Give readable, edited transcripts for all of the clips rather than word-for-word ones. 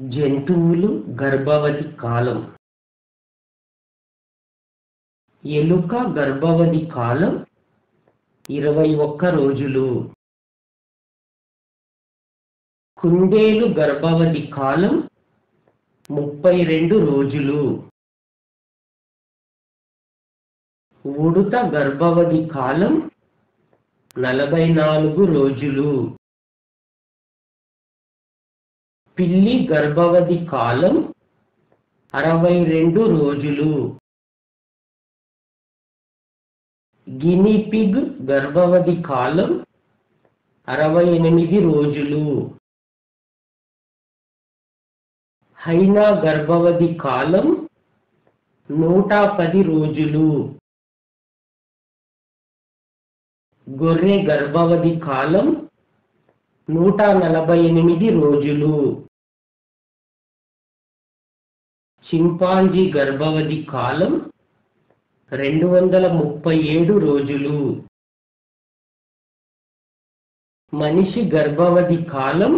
జంతువులు గర్భవతి కాలం. ఎలుక గర్భవతి కాలం 21 రోజులు. కుందేలు గర్భవతి కాలం 32 రోజులు. ఉడుత గర్భవతి కాలం 44 రోజులు. పిల్లి గర్భవతి కాలం 62 రోజులు. గిని పిగ్ గర్భవతి కాలం 68 రోజులు. హైనా గర్భవతి కాలం 110 రోజులు. గొర్రె గర్భవతి కాలం 148 రోజులు. చింపాంజీ గర్భవతి కాలం 237 రోజులు. మనిషి గర్భవతి కాలం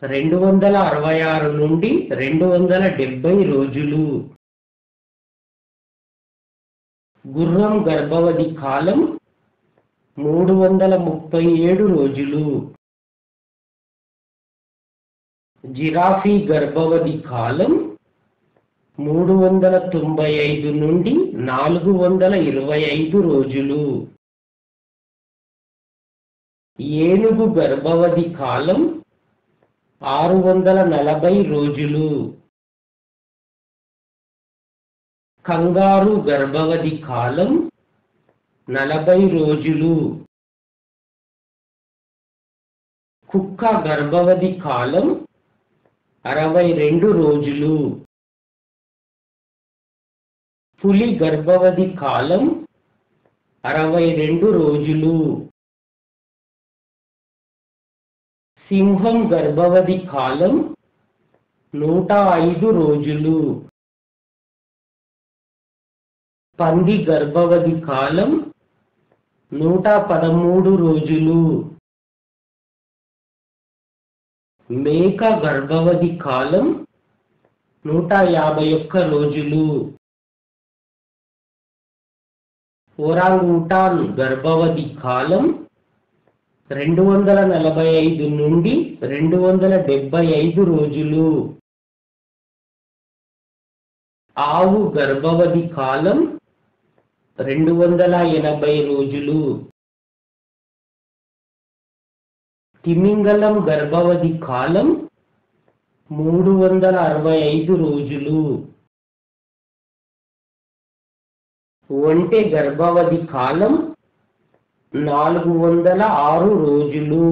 266 నుండి 270 రోజులు. గుర్రం గర్భవతి కాలం 337 రోజులు. జిరాఫీ గర్భవతి కాలం 395 నుండి 425 రోజులు. ఏనుగు గర్భవతి కాలం 640 రోజులు. కంగారు గర్భవతి కాలం 40 రోజులు. కుక్క గర్భవతి కాలం 62 రోజులు. పులి గర్భవతి కాలం 62 రోజులు. సింహం గర్భవతి కాలం 105 రోజులు. పంది గర్భవతి కాలం 113 రోజులు. మేక గర్భవతి కాలం 151 రోజులు. ఒరాంగుటాన్ గర్భవతి కాలం 245 నుండి 275 రోజులు. ఆవు గర్భవతి కాలం 280 రోజులు. తిమింగలం గర్భవతి కాలం 365 రోజులు. ఒంటె గర్భవతి కాలం 406 రోజులు.